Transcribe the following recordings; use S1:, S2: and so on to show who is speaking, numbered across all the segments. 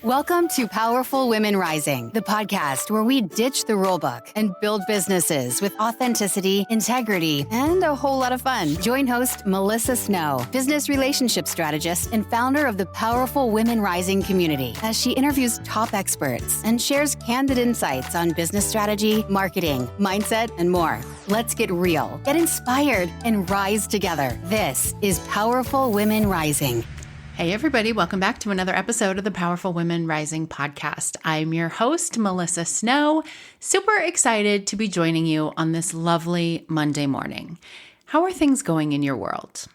S1: Welcome to Powerful Women Rising, the podcast where we ditch the rulebook and build businesses with authenticity, integrity, and a whole lot of fun. Join host Melissa Snow, business relationship strategist and founder of the Powerful Women Rising community, as she interviews top experts and shares candid insights on business strategy, marketing, mindset, and more. Let's get real, get inspired, and rise together. This is Powerful Women Rising.
S2: Hey everybody, welcome back to another episode of the Powerful Women Rising podcast. I'm your host, Melissa Snow. Super excited to be joining you on this lovely Monday morning. How are things going in your world?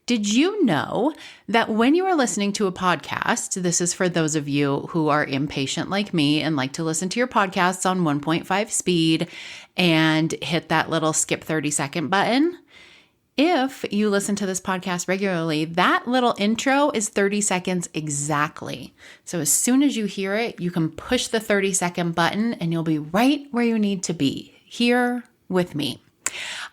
S2: Did you know that when you are listening to a podcast, this is for those of you who are impatient like me and like to listen to your podcasts on 1.5 speed and hit that little skip 30-second button? If you listen to this podcast regularly, that little intro is 30 seconds exactly. So as soon as you hear it, you can push the 30-second button and you'll be right where you need to be, here with me.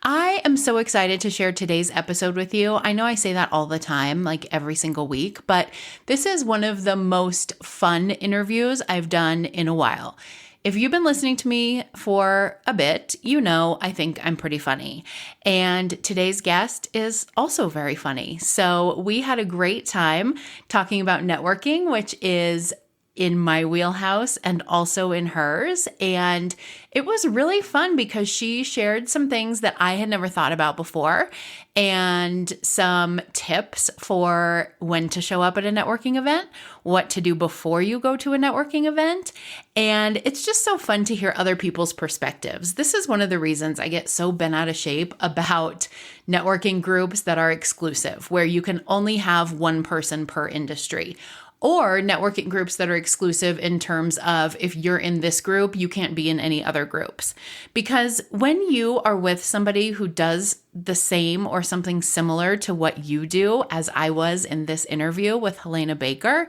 S2: I am so excited to share today's episode with you. I know I say that all the time, like every single week, but this is one of the most fun interviews I've done in a while. If you've been listening to me for a bit, you know I think I'm pretty funny. And today's guest is also very funny. So we had a great time talking about networking, which is in my wheelhouse and also in hers. And it was really fun because she shared some things that I had never thought about before and some tips for when to show up at a networking event, what to do before you go to a networking event. And it's just so fun to hear other people's perspectives. This is one of the reasons I get so bent out of shape about networking groups that are exclusive, where you can only have one person per industry. Or networking groups that are exclusive in terms of if you're in this group, you can't be in any other groups. Because when you are with somebody who does the same or something similar to what you do, as I was in this interview with Helena Baker,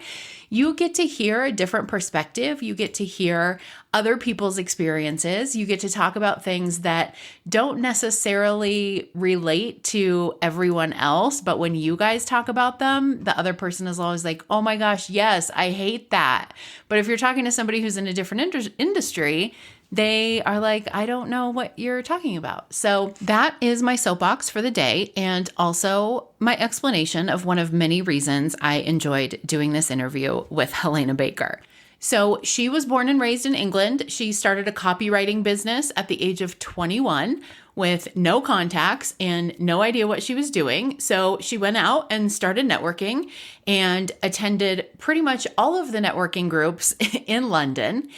S2: you get to hear a different perspective. You get to hear other people's experiences. You get to talk about things that don't necessarily relate to everyone else, but when you guys talk about them, the other person is always like, oh my gosh, yes, I hate that. But if you're talking to somebody who's in a different industry, they are like, I don't know what you're talking about. So that is my soapbox for the day, and also my explanation of one of many reasons I enjoyed doing this interview with Helena Baker. So she was born and raised in England. She started a copywriting business at the age of 21 with no contacts and no idea what she was doing. So she went out and started networking and attended pretty much all of the networking groups in London.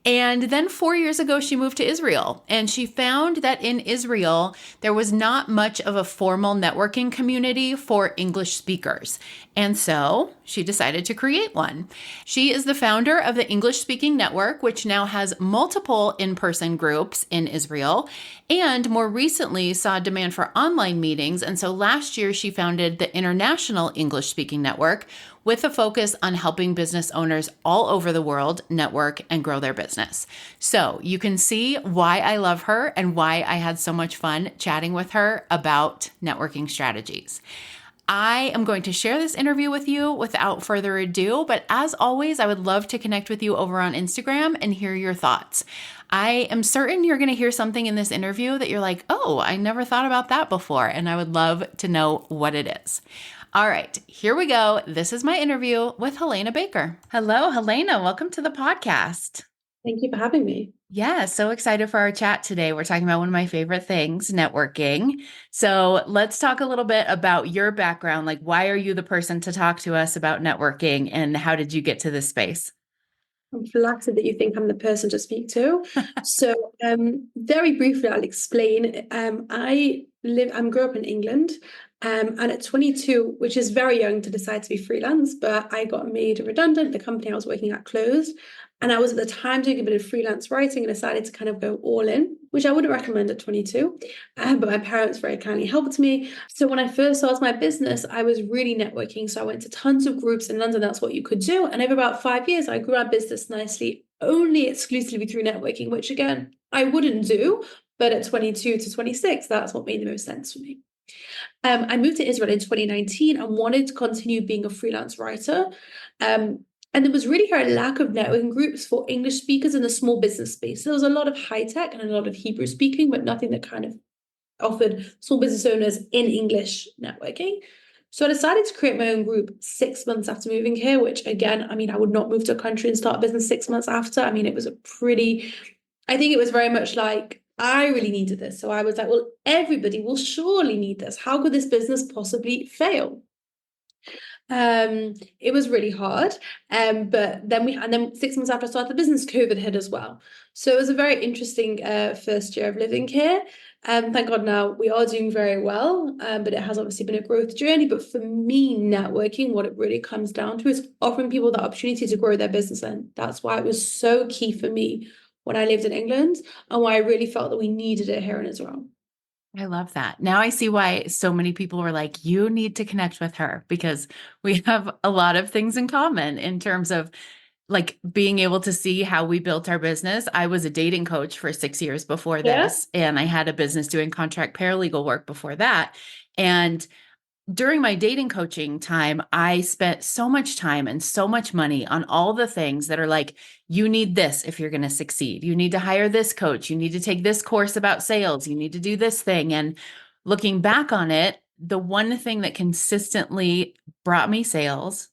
S2: And then 4 years ago, she moved to Israel, and she found that in Israel, there was not much of a formal networking community for English speakers. And so she decided to create one. She is the founder of the English Speaking Network, which now has multiple in-person groups in Israel, and more recently saw demand for online meetings. And so last year, she founded the International English Speaking Network, with a focus on helping business owners all over the world network and grow their business. So you can see why I love her and why I had so much fun chatting with her about networking strategies. I am going to share this interview with you without further ado, but as always, I would love to connect with you over on Instagram and hear your thoughts. I am certain you're going to hear something in this interview that you're like, oh, I never thought about that before, and I would love to know what it is. All right, here we go. This is my interview with Helena Baker. Hello, Helena. Welcome to the podcast.
S3: Thank you for having me.
S2: Yeah, so excited for our chat today. We're talking about one of my favorite things, networking. So let's talk a little bit about your background. Like, why are you the person to talk to us about networking, and how did you get to this space?
S3: I'm flattered that you think I'm the person to speak to. So very briefly, I'll explain. I grew up in England. And at 22, which is very young to decide to be freelance, but I got made redundant. The company I was working at closed. And I was at the time doing a bit of freelance writing and decided to kind of go all in, which I wouldn't recommend at 22. But my parents very kindly helped me. So when I first started my business, I was really networking. So I went to tons of groups in London. That's what you could do. And over about 5 years, I grew our business nicely, only exclusively through networking, which again, I wouldn't do. But at 22 to 26, that's what made the most sense for me. I moved to Israel in 2019 and wanted to continue being a freelance writer. And there was really a lack of networking groups for English speakers in the small business space. So there was a lot of high tech and a lot of Hebrew speaking, but nothing that kind of offered small business owners in English networking. So I decided to create my own group 6 months after moving here, which again, I mean, I would not move to a country and start a business 6 months after. I mean, it was I think it was very much like, I really needed this. So I was like, well, everybody will surely need this. How could this business possibly fail? It was really hard. But then 6 months after I started the business, COVID hit as well. So it was a very interesting first year of living here. Thank God now we are doing very well. But it has obviously been a growth journey. But for me, networking, what it really comes down to is offering people the opportunity to grow their business. And that's why it was so key for me when I lived in England, and why I really felt that we needed it here in Israel.
S2: I love that. Now I see why so many people were like, you need to connect with her, because we have a lot of things in common in terms of like being able to see how we built our business. I was a dating coach for 6 years before
S3: Yeah.
S2: this, and I had a business doing contract paralegal work before that. And during my dating coaching time, I spent so much time and so much money on all the things that are like, you need this if you're going to succeed. You need to hire this coach. You need to take this course about sales. You need to do this thing. And looking back on it, the one thing that consistently brought me sales,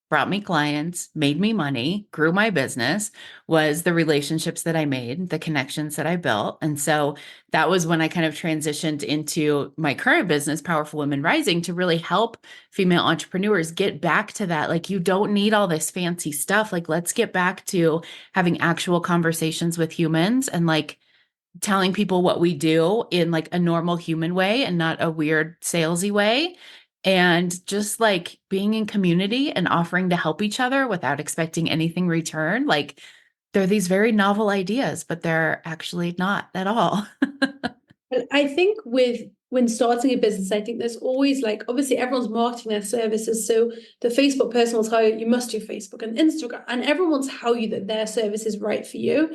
S2: brought me clients, made me money, grew my business was the relationships that I made, the connections that I built. And so that was when I kind of transitioned into my current business, Powerful Women Rising, to really help female entrepreneurs get back to that. Like, you don't need all this fancy stuff. Like, let's get back to having actual conversations with humans and like telling people what we do in like a normal human way and not a weird salesy way. And just like being in community and offering to help each other without expecting anything return. Like, they're these very novel ideas, but they're actually not at all.
S3: But I think when starting a business, I think there's always like, obviously everyone's marketing their services. So the Facebook person will tell you, you must do Facebook and Instagram, and everyone will tell you that their service is right for you.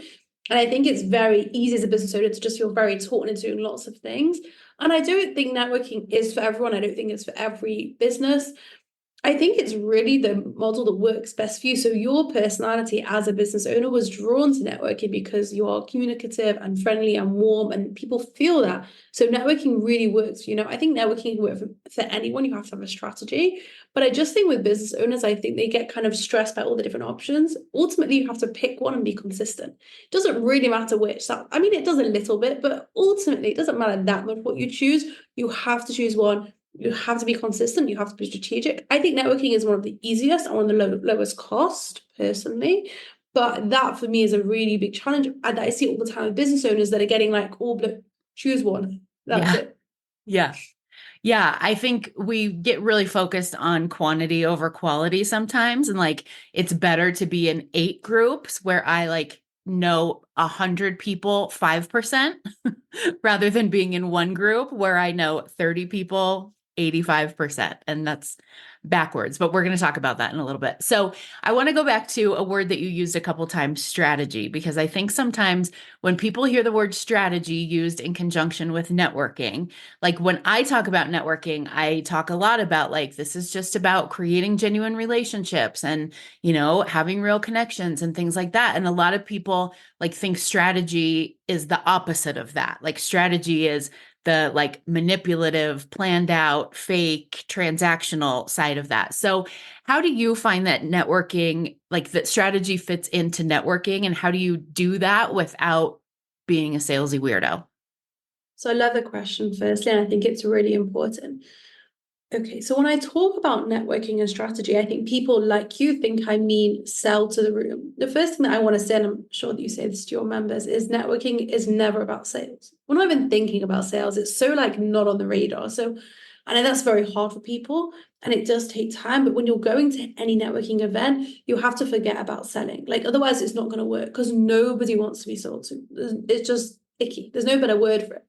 S3: And I think it's very easy as a business owner to just feel very taught into doing lots of things. And I don't think networking is for everyone. I don't think it's for every business. I think it's really the model that works best for you. So your personality as a business owner was drawn to networking because you are communicative and friendly and warm, and people feel that. So networking really works. I think networking can work for anyone. You have to have a strategy. But I just think with business owners, I think they get kind of stressed by all the different options. Ultimately, you have to pick one and be consistent. It doesn't really matter which. I mean, it does a little bit, but ultimately, it doesn't matter that much what you choose. You have to choose one. You have to be consistent. You have to be strategic. I think networking is one of the easiest and one of the lowest cost, personally. But that for me is a really big challenge. And I see all the time with business owners that are getting like, oh, but choose one. That's it.
S2: Yeah. Yeah, I think we get really focused on quantity over quality sometimes. And like, it's better to be in 8 groups where I like know 100 people, 5%, rather than being in one group where I know 30 people, 85%. And that's backwards, but we're going to talk about that in a little bit. So I want to go back to a word that you used a couple times, strategy, because I think sometimes when people hear the word strategy used in conjunction with networking, like when I talk about networking, I talk a lot about like, this is just about creating genuine relationships and, having real connections and things like that. And a lot of people like think strategy is the opposite of that. Like, strategy is the like manipulative, planned out, fake, transactional side of that. So how do you find that networking, like that strategy fits into networking, and how do you do that without being a salesy weirdo?
S3: So I love the question, firstly, and I think it's really important. Okay, so when I talk about networking and strategy, I think people like you think I mean sell to the room. The first thing that I want to say, and I'm sure that you say this to your members, is networking is never about sales. We're not even thinking about sales. It's so like not on the radar. So I know that's very hard for people and it does take time, but when you're going to any networking event, you have to forget about selling. Like, otherwise it's not going to work because nobody wants to be sold to. It's just icky. There's no better word for it.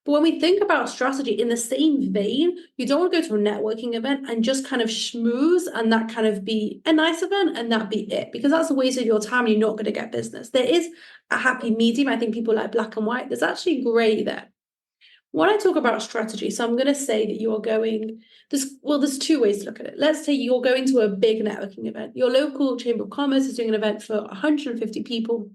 S3: But when we think about strategy in the same vein, you don't want to go to a networking event and just kind of schmooze and that kind of be a nice event and that be it, because that's a waste of your time and you're not going to get business. There is a happy medium. I think people like black and white. There's actually grey there. When I talk about strategy, so I'm going to say that you're going, there's two ways to look at it. Let's say you're going to a big networking event. Your local Chamber of Commerce is doing an event for 150 people.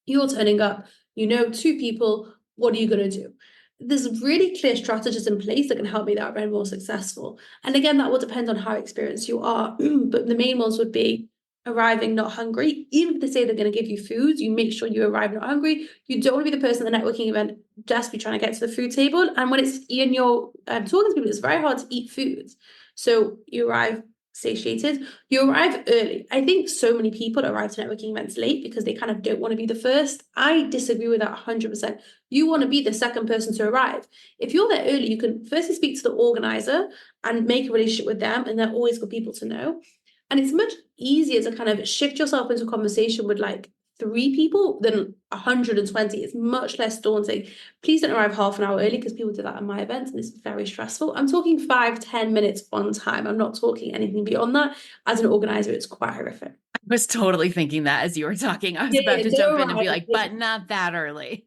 S3: You're turning up, two people. What are you going to do? There's really clear strategies in place that can help make that event more successful. And again, that will depend on how experienced you are. But the main ones would be arriving not hungry. Even if they say they're going to give you food, you make sure you arrive not hungry. You don't want to be the person at the networking event just be trying to get to the food table. And when it's in your talking to people, it's very hard to eat food. So you arrive satiated. You arrive early. I think so many people arrive to networking events late because they kind of don't want to be the first. I disagree with that 100%. You want to be the second person to arrive. If you're there early, you can firstly speak to the organizer and make a relationship with them, and they're always good people to know. And it's much easier to kind of shift yourself into a conversation with like 3 people than 120. It's much less daunting. Please don't arrive half an hour early, because people do that at my events and it's very stressful. I'm talking 5-10 minutes on time. I'm not talking anything beyond that. As an organizer, it's quite horrific.
S2: I was totally thinking that as you were talking. I was about to jump in and be like, but not that early.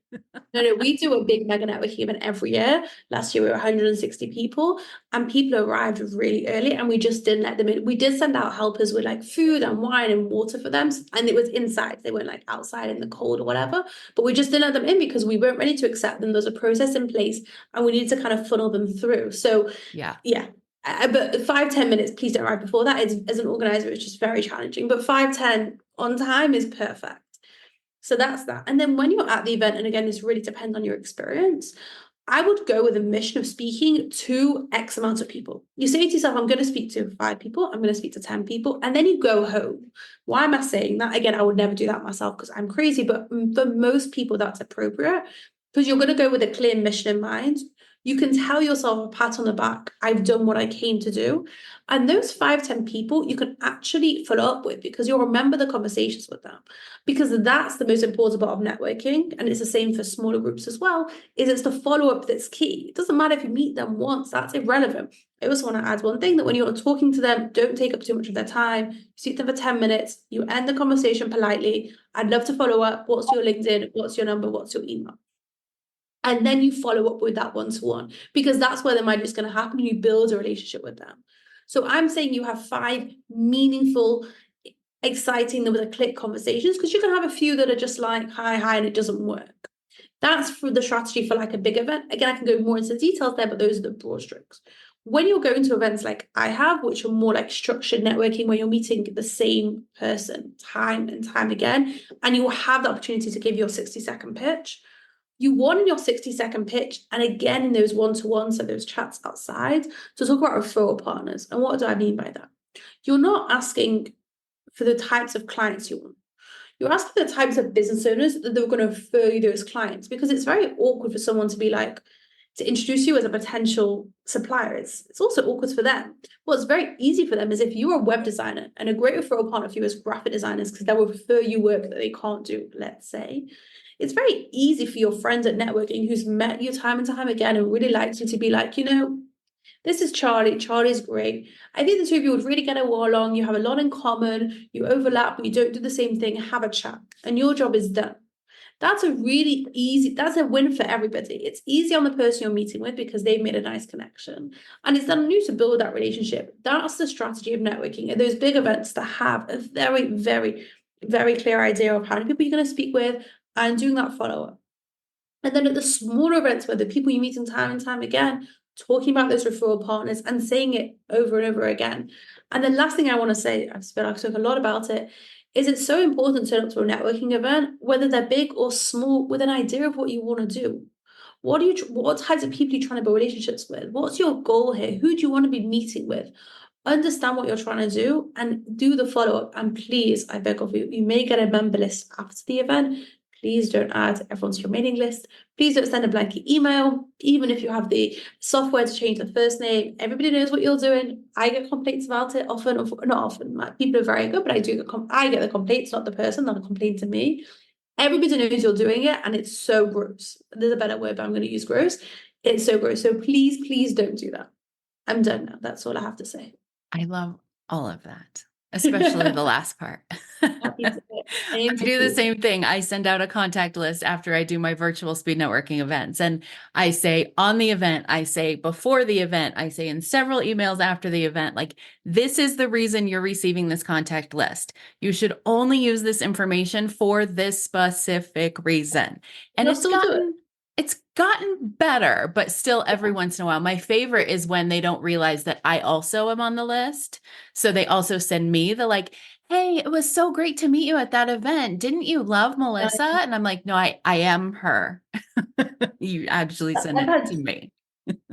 S3: No, we do a big mega networking event every year. Last year we were 160 people, and people arrived really early, and we just didn't let them in. We did send out helpers with like food and wine and water for them, and it was inside. They weren't like outside in the cold or whatever, but we just didn't let them in because we weren't ready to accept them. There's a process in place and we needed to kind of funnel them through. So yeah. But 5-10 minutes, please don't arrive before that. As an organizer, it's just very challenging, but 5-10 on time is perfect. So that's that. And then when you're at the event, and again, this really depends on your experience, I would go with a mission of speaking to X amount of people. You say to yourself, I'm going to speak to 5 people, I'm going to speak to 10 people, and then you go home. Why am I saying that? Again, I would never do that myself because I'm crazy, but for most people, that's appropriate because you're going to go with a clear mission in mind. You can tell yourself a pat on the back, I've done what I came to do. And those 5-10 people you can actually follow up with because you'll remember the conversations with them. Because that's the most important part of networking. And it's the same for smaller groups as well, is it's the follow-up that's key. It doesn't matter if you meet them once, that's irrelevant. I also want to add one thing, that when you're talking to them, don't take up too much of their time. You speak to them for 10 minutes, you end the conversation politely. I'd love to follow up. What's your LinkedIn? What's your number? What's your email? And then you follow up with that one-to-one, because that's where the magic is going to happen. You build a relationship with them. So I'm saying you have 5 meaningful, exciting, with a click conversations, because you can have a few that are just like, hi, and it doesn't work. That's for the strategy for like a big event. Again, I can go more into details there, but those are the broad strokes. When you're going to events like I have, which are more like structured networking, where you're meeting the same person time and time again, and you will have the opportunity to give your 60-second pitch, you want in your 60-second pitch, and again in those one-to-ones, so those chats outside, to talk about referral partners. And what do I mean by that? You're not asking for the types of clients you want. You're asking for the types of business owners that they're going to refer you those clients, because it's very awkward for someone to be like, to introduce you as a potential supplier. It's also awkward for them. What's very easy for them is if you're a web designer, and a great referral partner for you is graphic designers, because they will refer you work that they can't do, let's say. It's very easy for your friends at networking who's met you time and time again and really likes you to be like, this is Charlie. Charlie's great. I think the two of you would really get along. You have a lot in common. You overlap, but you don't do the same thing. Have a chat. And your job is done. That's a really easy, that's a win for everybody. It's easy on the person you're meeting with because they've made a nice connection. And it's done you to build that relationship. That's the strategy of networking. At those big events, to have a very, very, very clear idea of how many people you're going to speak with and doing that follow-up. And then at the smaller events where the people you meet time and time again, talking about those referral partners and saying it over and over again. And the last thing I want to say, I've talked a lot about it, is it's so important to turn up to a networking event, whether they're big or small, with an idea of what you want to do. What types of people are you trying to build relationships with? What's your goal here? Who do you want to be meeting with? Understand what you're trying to do and do the follow-up. And please, I beg of you, you may get a member list after the event. Please don't add everyone to your mailing list. Please don't send a blanket email, even if you have the software to change the first name. Everybody knows what you're doing. I get complaints about it often, or not often. People are very good, but I get the complaints, not the person that complains to me. Everybody knows you're doing it, and it's so gross. There's a better word, but I'm going to use gross. It's so gross. So please don't do that. I'm done now. That's all I have to say.
S2: I love all of that, especially the last part.
S3: Happy to
S2: I
S3: aim to
S2: do the
S3: keep.
S2: same thing. I send out a contact list after I do my virtual speed networking events. And I say on the event, I say before the event, I say in several emails after the event, like, this is the reason you're receiving this contact list. You should only use this information for this specific reason. And
S3: That's the way to do it.
S2: it's gotten better, but still every once in a while. My favorite is when they don't realize that I also am on the list. So they also send me the like, hey, it was so great to meet you at that event. Didn't you love Melissa? And I'm like, no, I am her. You actually sent
S3: I've
S2: it
S3: had
S2: to me.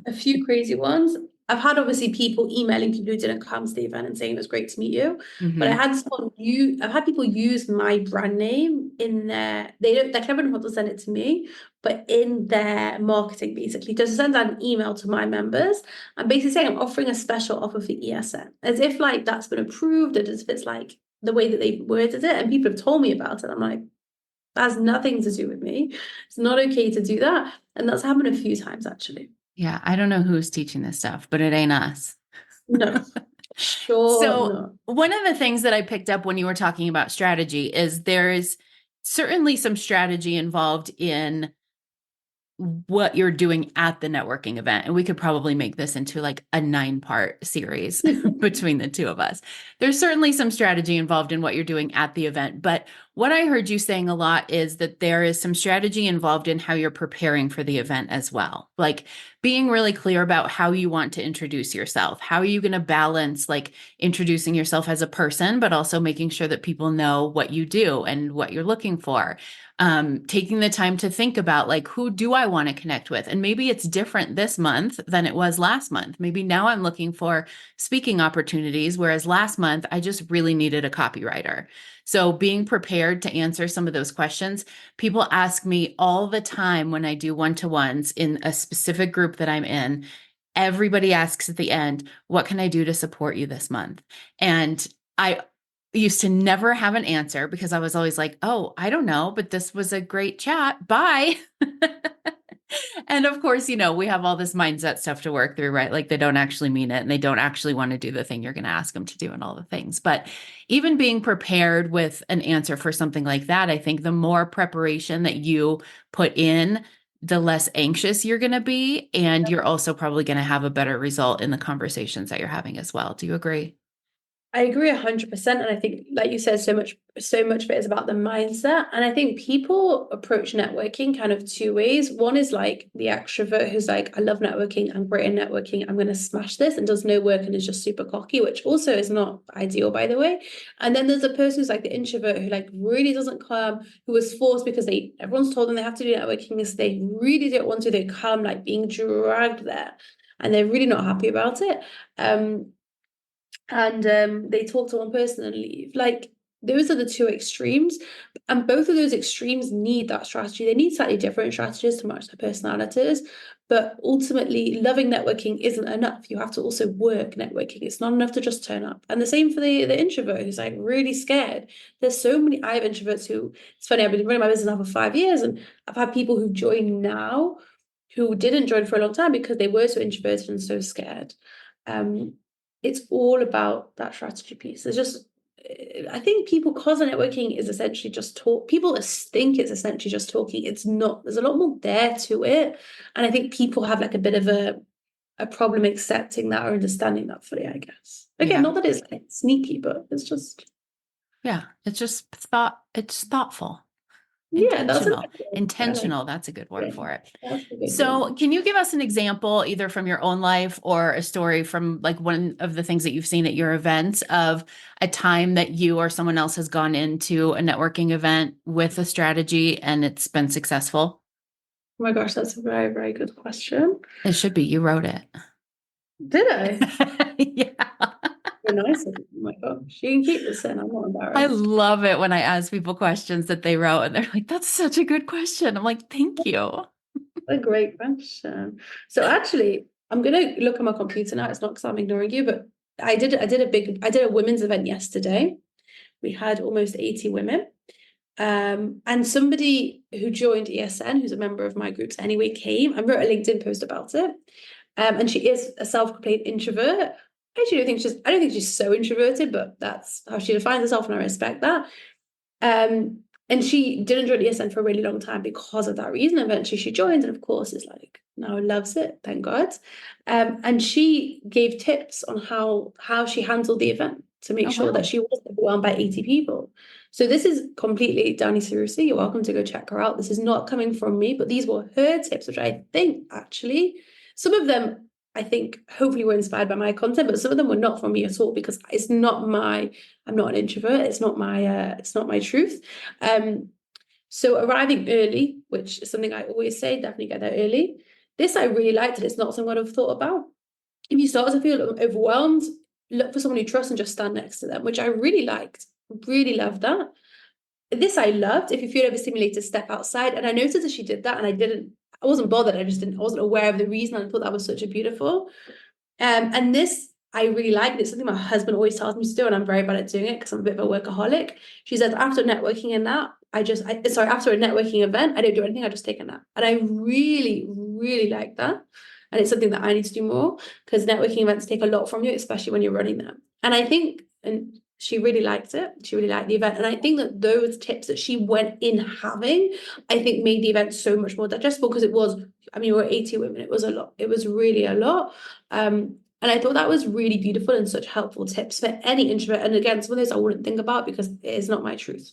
S3: a few crazy ones. I've had obviously people emailing people who didn't come to the event and saying it was great to meet you. But
S2: Mm-hmm.
S3: I've had people use my brand name in they're clever enough to send it to me, but in their marketing basically, just send out an email to my members and basically saying I'm offering a special offer for ESN, as if like that's been approved, and as if it's like the way that they've worded it, and people have told me about it. I'm like, that has nothing to do with me. It's not okay to do that. And that's happened a few times actually.
S2: Yeah, I don't know who's teaching this stuff, but it ain't us.
S3: No, sure
S2: So,
S3: not.
S2: one of the things that I picked up when you were talking about strategy is there's certainly some strategy involved in what you're doing at the networking event. And we could probably make this into like a 9-part series between the two of us. There's certainly some strategy involved in what you're doing at the event. But what I heard you saying a lot is that there is some strategy involved in how you're preparing for the event as well. Like being really clear about how you want to introduce yourself. How are you going to balance like introducing yourself as a person, but also making sure that people know what you do and what you're looking for. Taking the time to think about like, who do I want to connect with? And maybe it's different this month than it was last month. Maybe now I'm looking for speaking opportunities, whereas last month I just really needed a copywriter. So being prepared to answer some of those questions. People ask me all the time when I do one-to-ones in a specific group that I'm in. Everybody asks at the end, what can I do to support you this month? And I used to never have an answer because I was always like, oh, I don't know, but this was a great chat. Bye. And of course, we have all this mindset stuff to work through, right? Like they don't actually mean it and they don't actually want to do the thing you're going to ask them to do and all the things. But even being prepared with an answer for something like that, I think the more preparation that you put in, the less anxious you're going to be. And you're also probably going to have a better result in the conversations that you're having as well. Do you agree?
S3: I agree 100%. And I think, like you said, so much of it is about the mindset. And I think people approach networking kind of two ways. One is like the extrovert who's like, I love networking, I'm great at networking, I'm going to smash this, and does no work and is just super cocky, which also is not ideal, by the way. And then there's a person who's like the introvert who like really doesn't come, who was forced because everyone's told them they have to do networking, so they really don't want to, they come like being dragged there and they're really not happy about it. And they talk to one person and leave. Like those are the two extremes, and both of those extremes need that strategy. They need slightly different strategies to match their personalities, but ultimately loving networking isn't enough. You have to also work networking. It's not enough to just turn up. And the same for the introvert who's like really scared. There's so many, I have introverts who, it's funny, I've been running my business now for 5 years, and I've had people who join now who didn't join for a long time because they were so introverted and so scared. It's all about that strategy piece. I think people, cause networking is essentially just talk. People think it's essentially just talking. It's not. There's a lot more there to it. And I think people have like a bit of a problem accepting that or understanding that fully, I guess. Again,
S2: Yeah.
S3: not that it's like sneaky, but it's just.
S2: Yeah. It's just it's thoughtful.
S3: Yeah,
S2: Intentional. That's a good word
S3: yeah,
S2: for it.
S3: that's a good word.
S2: So, can you give us an example, either from your own life or a story from like one of the things that you've seen at your events, of a time that you or someone else has gone into a networking event with a strategy and it's been successful?
S3: Oh my gosh, that's a very, very good question.
S2: It should be. You wrote it.
S3: Did I?
S2: Yeah.
S3: Very nice of you. Oh my gosh, you can keep this in. I'm not
S2: I
S3: embarrassed.
S2: love it when I ask people questions that they wrote and they're like, that's such a good question. I'm like, thank you.
S3: A great question. So actually, I'm gonna look at my computer now. It's not because I'm ignoring you, but I did a women's event yesterday. We had almost 80 women. And somebody who joined ESN, who's a member of my groups anyway, came and wrote a LinkedIn post about it. And she is a self-proclaimed introvert, actually I don't think she's so introverted, but that's how she defines herself, and I respect that. And she didn't join ESN for a really long time because of that reason. Eventually she joined, and of course is like now loves it, thank God. And she gave tips on how she handled the event to make
S2: Oh,
S3: sure that
S2: wow.
S3: she wasn't overwhelmed by 80 people. So this is completely Danny seriously. You're welcome to go check her out. This is not coming from me, but these were her tips, which I think actually some of them I think hopefully were inspired by my content, but some of them were not from me at all because I'm not an introvert. It's not my truth. So arriving early, which is something I always say, definitely get there early. This I really liked, and it's not something I've thought about. If you start to feel overwhelmed, look for someone you trust and just stand next to them, which I really liked. Really loved that. This I loved. If you feel overstimulated, step outside. And I noticed that she did that, and I wasn't bothered. I wasn't aware of the reason. I thought that was such a beautiful. And this I really like. It's something my husband always tells me to do, and I'm very bad at doing it because I'm a bit of a workaholic. She says after networking and that, after a networking event, I don't do anything. I just take a nap, and I really, really like that. And it's something that I need to do more because networking events take a lot from you, especially when you're running them. And I think, and she really liked it. She really liked the event, and I think that those tips that she went in having, I think made the event so much more digestible because it was. I mean, we were 80 women. It was a lot. It was really a lot. And I thought that was really beautiful and such helpful tips for any introvert. And again, some of those I wouldn't think about because it is not my truth.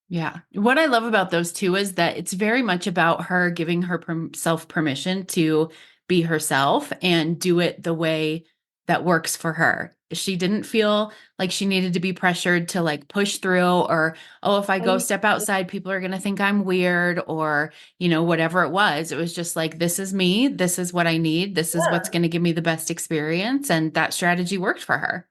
S2: Yeah. What I love about those two is that it's very much about her giving herself permission to be herself and do it the way that works for her. She didn't feel like she needed to be pressured to like push through or, oh, if I go step outside, people are going to think I'm weird or, whatever it was. It was just like, this is me. This is what I need. This is what's going to give me the best experience. And that strategy worked for her.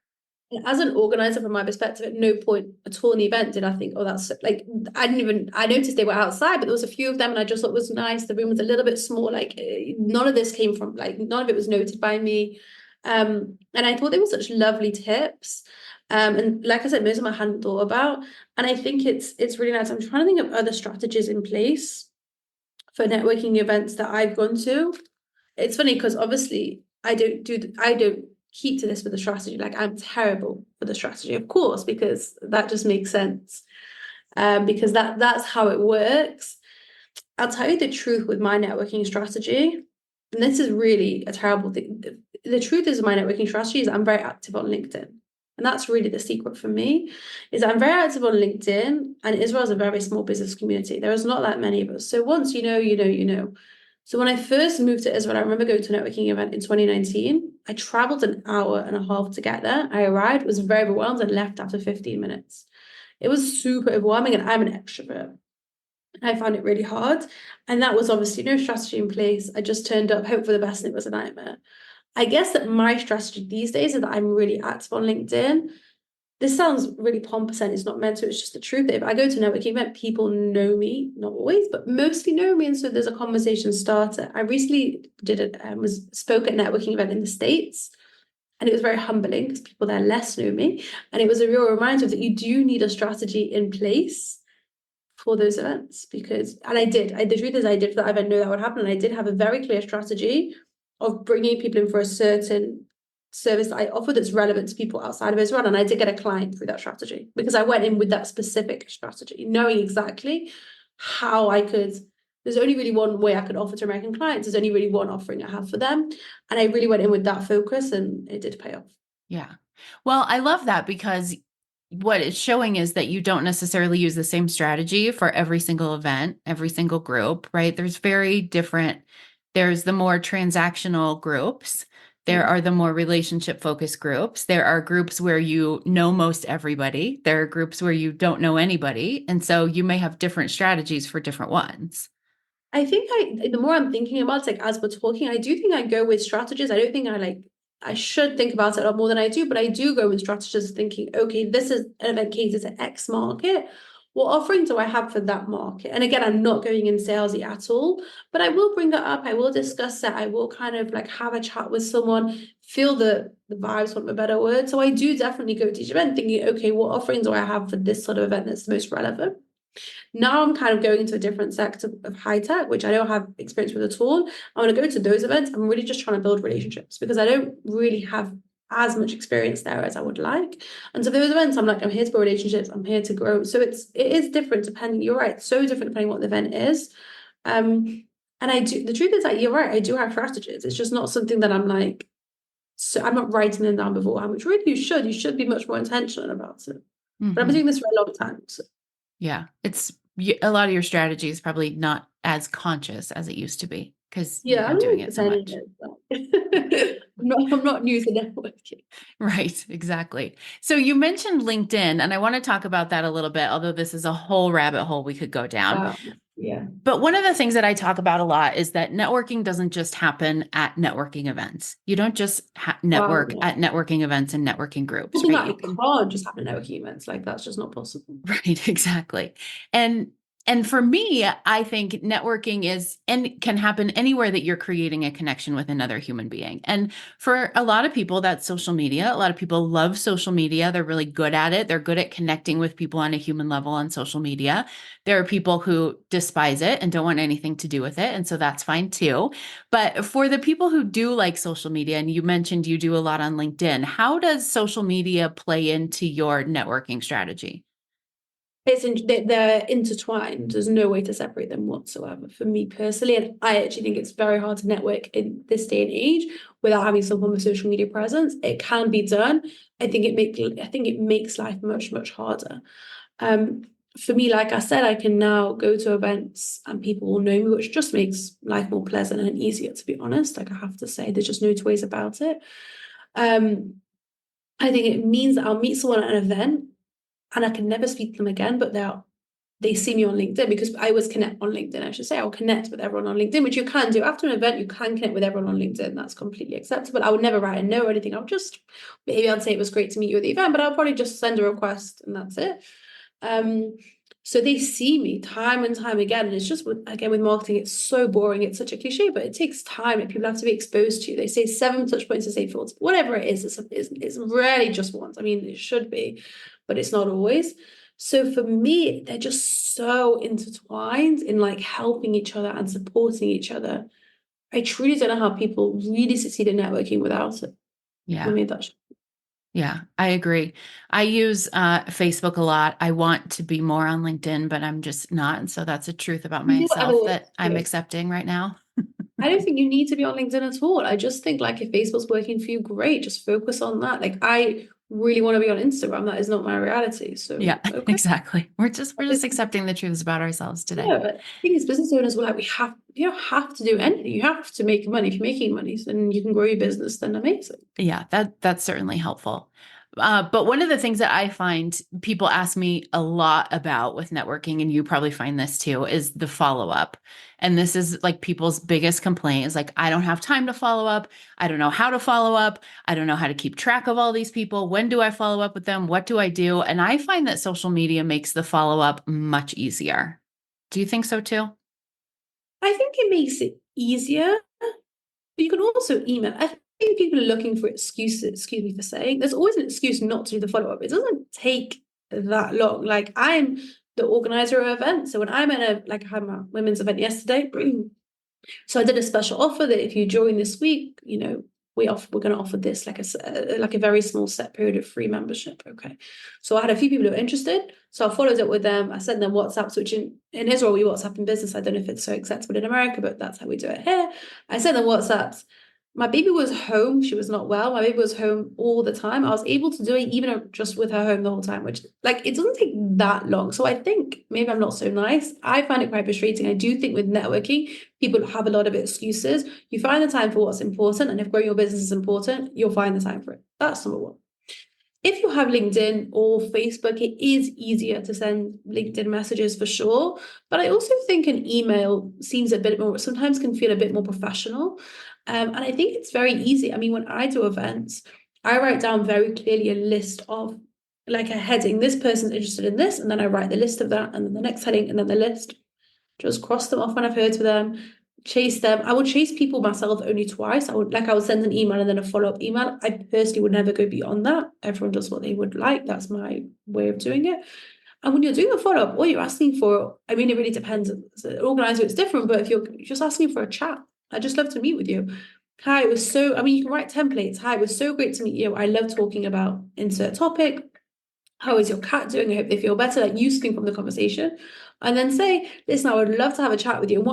S3: As an organizer, from my perspective, at no point at all in the event did I think, oh, that's like, I noticed they were outside, but there was a few of them and I just thought it was nice. The room was a little bit small. Like none of this came from, like, none of it was noted by me. And I thought they were such lovely tips. And like I said, most of them I hadn't thought about. And I think it's really nice. I'm trying to think of other strategies in place for networking events that I've gone to. It's funny because obviously I don't keep to this with the strategy. Like I'm terrible for the strategy, of course, because that just makes sense. Because that's how it works. I'll tell you the truth with my networking strategy, and this is really a terrible thing. The truth is my networking strategy is I'm very active on LinkedIn. And that's really the secret for me, is I'm very active on LinkedIn, and Israel is a very small business community. There is not that many of us. So once you know, you know, you know. So when I first moved to Israel, I remember going to a networking event in 2019. I traveled an hour and a half to get there. I arrived, was very overwhelmed, and left after 15 minutes. It was super overwhelming, and I'm an extrovert. I found it really hard. And that was obviously no strategy in place. I just turned up, hope for the best, and it was a nightmare. I guess that my strategy these days is that I'm really active on LinkedIn. This sounds really pompous and it's not meant to, it's just the truth. If I go to a networking event, people know me, not always, but mostly know me. And so there's a conversation starter. I recently spoke at a networking event in the States. And it was very humbling because people there less know me. And it was a real reminder that you do need a strategy in place for those events the truth is I did for that event know that would happen, and I did have a very clear strategy of bringing people in for a certain service that I offer that's relevant to people outside of Israel, and I did get a client through that strategy because I went in with that specific strategy, knowing exactly how I could. There's only really one way I could offer to American clients. There's only really one offering I have for them, and I really went in with that focus, and it did pay off.
S2: Yeah. Well, I love that because what it's showing is that you don't necessarily use the same strategy for every single event, every single group, right? There's the more transactional groups. There are the more relationship focused groups. There are groups where you know most everybody. There are groups where you don't know anybody. And so you may have different strategies for different ones.
S3: I think the more I'm thinking about it, like as we're talking, I do think I go with strategies. I don't think I should think about it a lot more than I do, but I do go with strategies thinking, okay, this is an event catered to X market. What offering do I have for that market? And again, I'm not going in salesy at all, but I will bring that up. I will discuss it. I will kind of like have a chat with someone, feel the vibes, want a better word. So I do definitely go to each event thinking, okay, what offering do I have for this sort of event that's most relevant? Now I'm kind of going into a different sector of high tech, which I don't have experience with at all. I want to go to those events. I'm really just trying to build relationships because I don't really have as much experience there as I would like. And so for those events, I'm like, I'm here to build relationships, I'm here to grow. So it is different depending, you're right, so different depending what the event is. And the truth is that you're right, I do have strategies. It's just not something that I'm like, so I'm not writing them down beforehand, which really you should be much more intentional about it. But I've been doing this for a long time. So.
S2: Yeah. A lot of your strategy is probably not as conscious as it used to be because you've been doing it so much.
S3: I'm not new to networking.
S2: Right, exactly. So you mentioned LinkedIn, and I want to talk about that a little bit, although this is a whole rabbit hole we could go down.
S3: Yeah.
S2: But one of the things that I talk about a lot is that networking doesn't just happen at networking events. You don't just network at networking events and networking groups.
S3: Right? You can't just happen at networking events. Like that's just not possible.
S2: Right, exactly. And for me, I think networking can happen anywhere that you're creating a connection with another human being. And for a lot of people, that's social media. A lot of people love social media. They're really good at it. They're good at connecting with people on a human level on social media. There are people who despise it and don't want anything to do with it. And so that's fine too. But for the people who do like social media, and you mentioned you do a lot on LinkedIn, how does social media play into your networking strategy?
S3: They're intertwined. There's no way to separate them whatsoever for me personally. And I actually think it's very hard to network in this day and age without having some form of social media presence. It can be done. I think it makes life much, much harder. For me, like I said, I can now go to events and people will know me, which just makes life more pleasant and easier, to be honest. Like I have to say, there's just no two ways about it. I think it means that I'll meet someone at an event and I can never speak to them again, but they see me on LinkedIn because I always connect on LinkedIn. I should say I'll connect with everyone on LinkedIn, which you can do. After an event, you can connect with everyone on LinkedIn. That's completely acceptable. I would never write a note or anything. Maybe I'd say it was great to meet you at the event, but I'll probably just send a request and that's it. So they see me time and time again. And it's just, with marketing, it's so boring. It's such a cliche, but it takes time and people have to be exposed to you. They say 7 touch points is 8 thoughts. Whatever it is, it's rarely just once. I mean, it should be, but it's not always. So for me, they're just so intertwined in like helping each other and supporting each other. I truly don't know how people really succeed in networking without it.
S2: Yeah.
S3: I mean, that's...
S2: Yeah, I agree. I use Facebook a lot. I want to be more on LinkedIn, but I'm just not. And so that's a truth about myself that I'm accepting right now.
S3: I don't think you need to be on LinkedIn at all. I just think like if Facebook's working for you, great. Just focus on that. Like I really want to be on Instagram. That is not my reality. So
S2: yeah, okay. Exactly. We're just accepting the truths about ourselves today.
S3: Yeah, but I think as business owners, we're like, you don't have to do anything. You have to make money. If you're making money, then you can grow your business, then amazing.
S2: Yeah, that's certainly helpful. But one of the things that I find people ask me a lot about with networking, and you probably find this too, is the follow-up. And this is like people's biggest complaint is like, I don't have time to follow up. I don't know how to follow up. I don't know how to keep track of all these people. When do I follow up with them? What do I do? And I find that social media makes the follow-up much easier. Do you think so too?
S3: I think it makes it easier, but you can also email. I think people are looking for excuses, excuse me for saying, there's always an excuse not to do the follow-up. It doesn't take that long. Like I'm the organizer of events. So when I'm at I had my women's event yesterday. So I did a special offer that if you join this week, we're going to offer this like a very small set period of free membership. Okay. So I had a few people who were interested. So I followed up with them. I sent them WhatsApps, which in Israel, we WhatsApp in business. I don't know if it's so acceptable in America, but that's how we do it here. I sent them WhatsApps. My baby was home. She was not well. My baby was home all the time. I was able to do it even just with her home the whole time, which it doesn't take that long. So I think maybe I'm not so nice. I find it quite frustrating. I do think with networking, people have a lot of excuses. You find the time for what's important. And if growing your business is important, you'll find the time for it. That's number one. If you have LinkedIn or Facebook, it is easier to send LinkedIn messages for sure. But I also think an email seems sometimes can feel a bit more professional. And I think it's very easy. I mean, when I do events, I write down very clearly a list of like a heading. This person's interested in this. And then I write the list of that and then the next heading and then the list. Just cross them off when I've heard from them. Chase them. I would chase people myself only twice. I would send an email and then a follow-up email. I personally would never go beyond that. Everyone does what they would like. That's my way of doing it. And when you're doing a follow-up, what you're asking for, I mean, it really depends. As an organizer, it's different, but if you're just asking for a chat, I'd just love to meet with you. Hi, it was so, I mean, you can write templates. Hi, it was so great to meet you. I love talking about insert topic. How is your cat doing? I hope they feel better. Like, use something from the conversation. And then say, listen, I would love to have a chat with you. And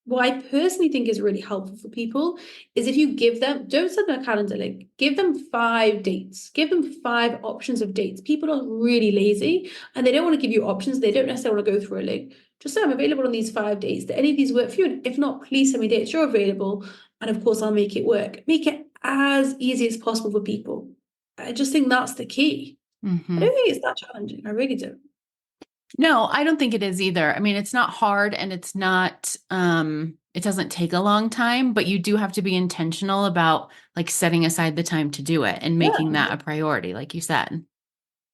S3: what I personally think is really helpful for people is if you give them, don't send them a calendar link, give them 5 dates, give them 5 options of dates. People are really lazy and they don't want to give you options. They don't necessarily want to go through a link. Just say, I'm available on these 5 dates. Do any of these work for you? And if not, please send me dates you're available. And of course, I'll make it work. Make it as easy as possible for people. I just think that's the key. I don't think it's that challenging. I really don't.
S2: No, I don't think it is either. I mean, it's not hard and it's not, it doesn't take a long time, but you do have to be intentional about like setting aside the time to do it and making
S3: Yeah.
S2: that a priority, like you said.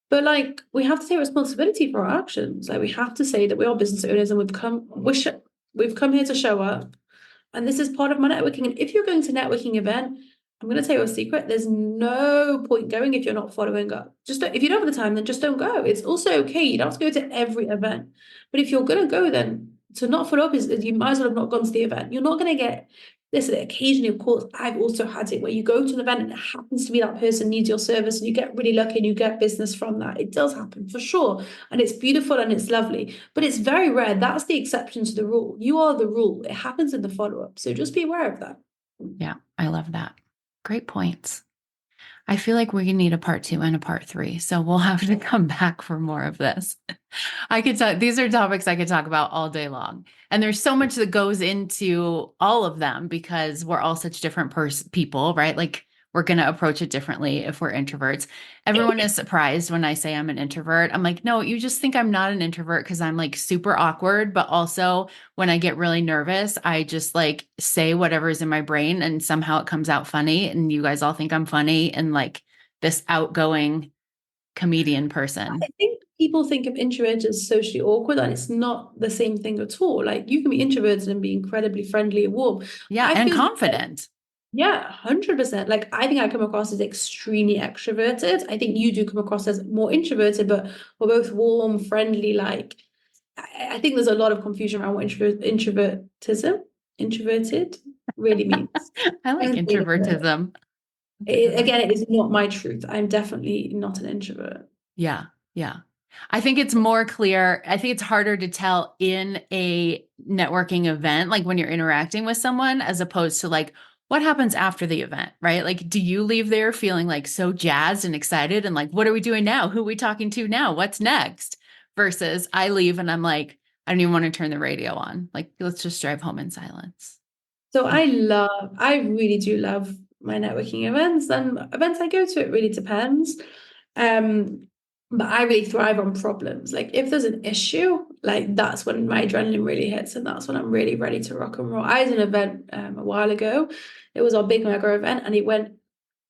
S3: But like we have to take responsibility for our actions. Like we have to say that we are business owners and we've come here to show up. And this is part of my networking. And if you're going to a networking event, I'm going to tell you a secret. There's no point going if you're not following up. Just don't, if you don't have the time, then just don't go. It's also okay. You don't have to go to every event. But if you're going to go, then to not follow up is you might as well have not gone to the event. You're not going to get this. Occasionally, of course, I've also had it where you go to an event and it happens to be that person needs your service and you get really lucky and you get business from that. It does happen for sure. And it's beautiful and it's lovely, but it's very rare. That's the exception to the rule. You are the rule. It happens in the follow-up. So just be aware of that.
S2: Yeah, I love that. Great points. I feel like we need a part 2 and a part 3. So we'll have to come back for more of this. I could talk, these are topics I could talk about all day long. And there's so much that goes into all of them because we're all such different people, right? Like we're going to approach it differently if we're introverts. Everyone is surprised when I say I'm an introvert. I'm like, no, you just think I'm not an introvert because I'm like super awkward. But also when I get really nervous, I just like say whatever's in my brain and somehow it comes out funny. And you guys all think I'm funny and like this outgoing comedian person.
S3: I think people think of introverts as socially awkward, and it's not the same thing at all. Like you can be introverted and be incredibly friendly and warm.
S2: Yeah.
S3: I
S2: And
S3: feel
S2: confident.
S3: Yeah, 100%. Like I think I come across as extremely extroverted. I think you do come across as more introverted, but we're both warm, friendly. Like I think there's a lot of confusion around what introverted really means.
S2: I like introvertism.
S3: Again, it is not my truth. I'm definitely not an introvert.
S2: Yeah. Yeah. I think it's more clear. I think it's harder to tell in a networking event, like when you're interacting with someone, as opposed to like what happens after the event, right? Like, do you leave there feeling like so jazzed and excited and like, what are we doing now? Who are we talking to now? What's next? Versus I leave and I'm like, I don't even want to turn the radio on. Like, let's just drive home in silence.
S3: So I really do love my networking events, and events I go to, it really depends. But I really thrive on problems. Like if there's an issue, like that's when my adrenaline really hits, and that's when I'm really ready to rock and roll. I had an event a while ago. It was our big mega event, and it went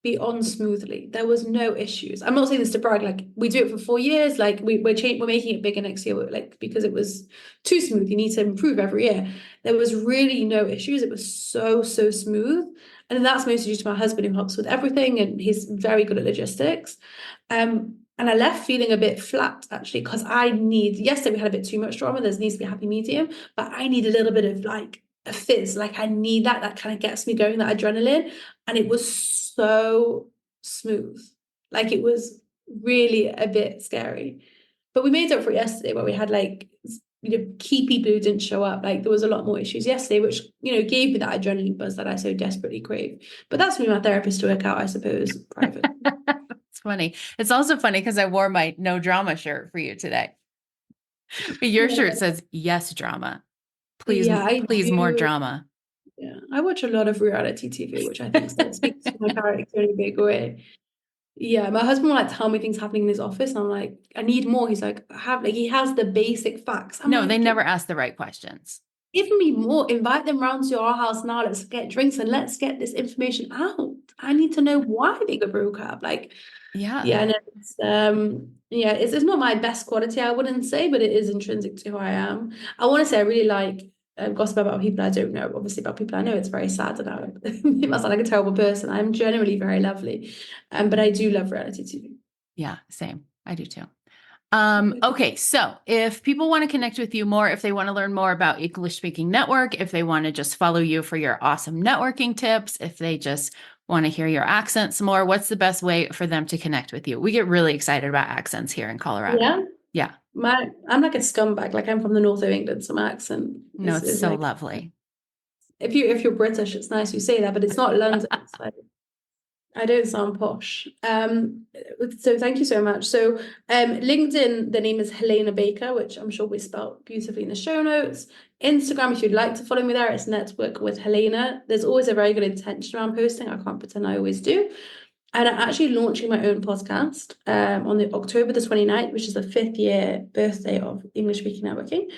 S3: beyond smoothly. There was no issues. I'm not saying this to brag. Like we do it for 4 years. Like we're making it bigger next year. Like because it was too smooth. You need to improve every year. There was really no issues. It was so smooth, and that's mostly due to my husband who helps with everything, and he's very good at logistics. And I left feeling a bit flat actually because yesterday we had a bit too much drama. There needs to be a happy medium, but I need a little bit of like a fizz. Like I need that kind of gets me going, that adrenaline. And it was so smooth. Like it was really a bit scary. But we made up for it yesterday where we had like key people who didn't show up. Like there was a lot more issues yesterday, which gave me that adrenaline buzz that I so desperately crave. But that's for my therapist to work out, I suppose, private.
S2: It's funny. It's also funny because I wore my no drama shirt for you today. But your shirt says yes drama. Please,
S3: Yeah, I
S2: please more
S3: do.
S2: drama.
S3: Yeah, I watch a lot of reality TV, which I think speaks to my character in a big way. Yeah, my husband will like tell me things happening in his office, and I'm like, I need more. He's like, he has the basic facts. I'm
S2: No,
S3: like,
S2: they never ask the right questions.
S3: give me more. Invite them round to our house now. Let's get drinks and let's get this information out. I need to know why they got broke up. Like,
S2: Yeah.
S3: yeah, no, it's not my best quality, I wouldn't say, but it is intrinsic to who I am. I want to say I really like gossip about people I don't know. Obviously, about people I know, it's very sad, and it must sound like a terrible person. I'm generally very lovely, but I do love reality TV.
S2: Yeah, same. I do too. Okay, so if people want to connect with you more, if they want to learn more about English Speaking Network, if they want to just follow you for your awesome networking tips, if they just want to hear your accents more, what's the best way for them to connect with you? We get really excited about accents here in Colorado.
S3: Yeah.
S2: Yeah.
S3: I'm like a scumbag. Like I'm from the north of England, so my accent
S2: No, it's so
S3: like,
S2: lovely.
S3: If you're British, it's nice you say that, but it's not London. It's like, I don't sound posh. So thank you so much. So LinkedIn, the name is Helena Baker, which I'm sure we spelled beautifully in the show notes. Instagram, if you'd like to follow me there, it's Network with Helena. There's always a very good intention around posting. I can't pretend I always do. And I'm actually launching my own podcast on the October the 29th, which is the 5th year birthday of English Speaking Networking.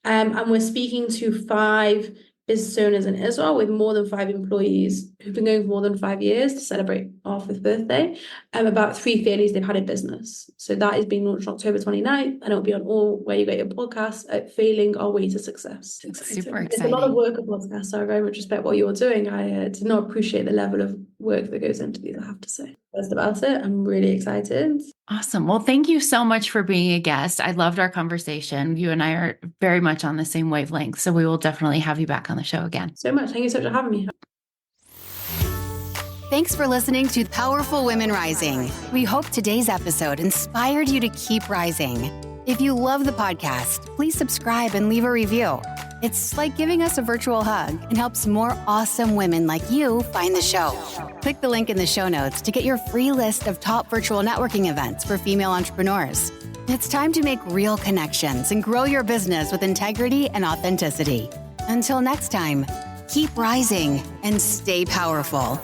S3: And we're speaking to 5 business owners in Israel with more than 5 employees who've been going for more than 5 years to celebrate our 5th birthday, about 3 failures they've had in business. So that is being launched October 29th, and it'll be on all where you get your podcasts at Failing Our Way to Success.
S2: Super exciting.
S3: It's a lot of work of podcasts, so I very much respect what you're doing. I did not appreciate the level of work that goes into these, I have to say. That's about it. I'm really excited.
S2: Awesome. Well, thank you so much for being a guest. I loved our conversation. You and I are very much on the same wavelength, so we will definitely have you back on the show again.
S3: So much. Thank you so much for having me.
S1: Thanks for listening to Powerful Women Rising. We hope today's episode inspired you to keep rising. If you love the podcast, please subscribe and leave a review. It's like giving us a virtual hug and helps more awesome women like you find the show. Click the link in the show notes to get your free list of top virtual networking events for female entrepreneurs. It's time to make real connections and grow your business with integrity and authenticity. Until next time, keep rising and stay powerful.